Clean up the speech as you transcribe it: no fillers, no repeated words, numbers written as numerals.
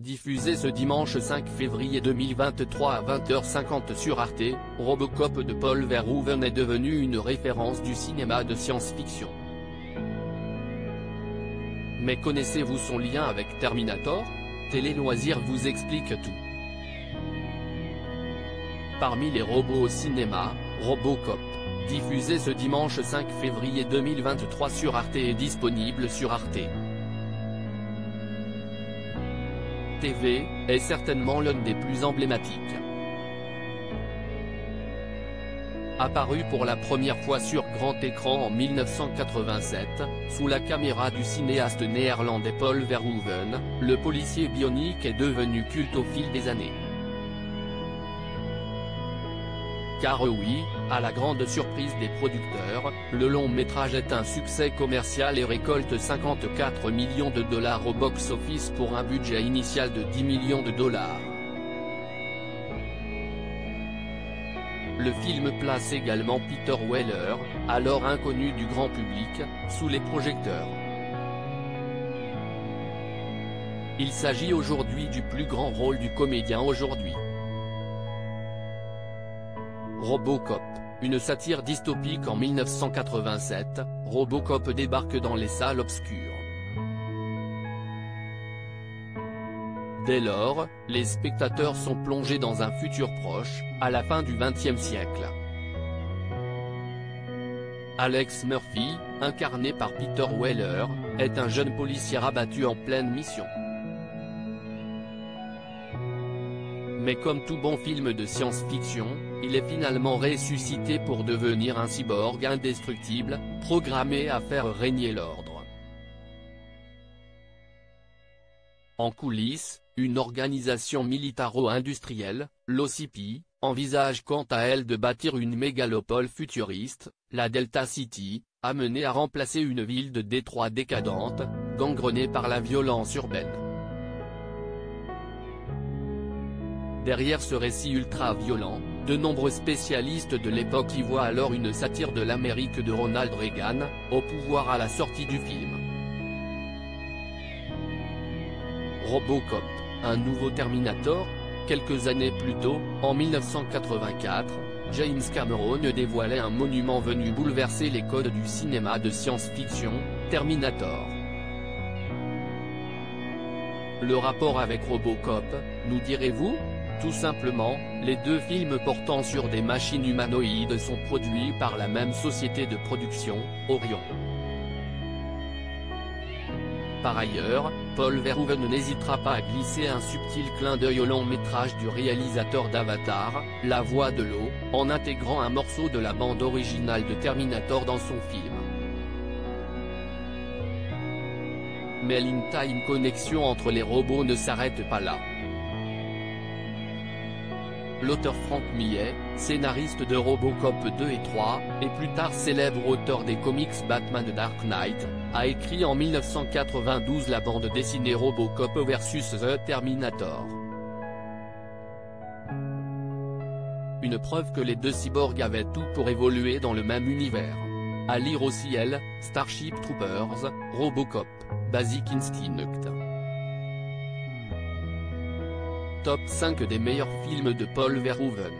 diffusé ce dimanche 5 février 2023 à 20h50 sur Arte, Robocop de Paul Verhoeven est devenu une référence du cinéma de science-fiction. Mais connaissez-vous son lien avec Terminator? Télé Loisirs vous explique tout. Parmi les robots au cinéma, Robocop, diffusé ce dimanche 5 février 2023 sur Arte est disponible sur Arte TV, est certainement l'un des plus emblématiques. Apparu pour la première fois sur grand écran en 1987, sous la caméra du cinéaste néerlandais Paul Verhoeven, le policier bionique est devenu culte au fil des années. Car oui, à la grande surprise des producteurs, le long métrage est un succès commercial et récolte 54 millions de dollars au box-office pour un budget initial de 10 millions de dollars. Le film place également Peter Weller, alors inconnu du grand public, sous les projecteurs. Il s'agit aujourd'hui du plus grand rôle du comédien aujourd'hui. Robocop, une satire dystopique en 1987, Robocop débarque dans les salles obscures. Dès lors, les spectateurs sont plongés dans un futur proche, à la fin du XXe siècle. Alex Murphy, incarné par Peter Weller, est un jeune policier abattu en pleine mission. Mais comme tout bon film de science-fiction, il est finalement ressuscité pour devenir un cyborg indestructible, programmé à faire régner l'ordre. En coulisses, une organisation militaro-industrielle, l'OCP, envisage quant à elle de bâtir une mégalopole futuriste, la Delta City, amenée à remplacer une ville de Détroit décadente, gangrenée par la violence urbaine. Derrière ce récit ultra-violent, de nombreux spécialistes de l'époque y voient alors une satire de l'Amérique de Ronald Reagan, au pouvoir à la sortie du film. Robocop, un nouveau Terminator? Quelques années plus tôt, en 1984, James Cameron dévoilait un monument venu bouleverser les codes du cinéma de science-fiction, Terminator. Le rapport avec Robocop, nous direz-vous? Tout simplement, les deux films portant sur des machines humanoïdes sont produits par la même société de production, Orion. Par ailleurs, Paul Verhoeven n'hésitera pas à glisser un subtil clin d'œil au long métrage du réalisateur d'Avatar, La Voix de l'eau, en intégrant un morceau de la bande originale de Terminator dans son film. Mais l'in-time connexion entre les robots ne s'arrête pas là. L'auteur Frank Millet, scénariste de Robocop 2 et 3, et plus tard célèbre auteur des comics Batman The Dark Knight, a écrit en 1992 la bande dessinée Robocop vs The Terminator. Une preuve que les deux cyborgs avaient tout pour évoluer dans le même univers. À lire aussi Starship Troopers, Robocop, Basic Instinct. Top 5 des meilleurs films de Paul Verhoeven.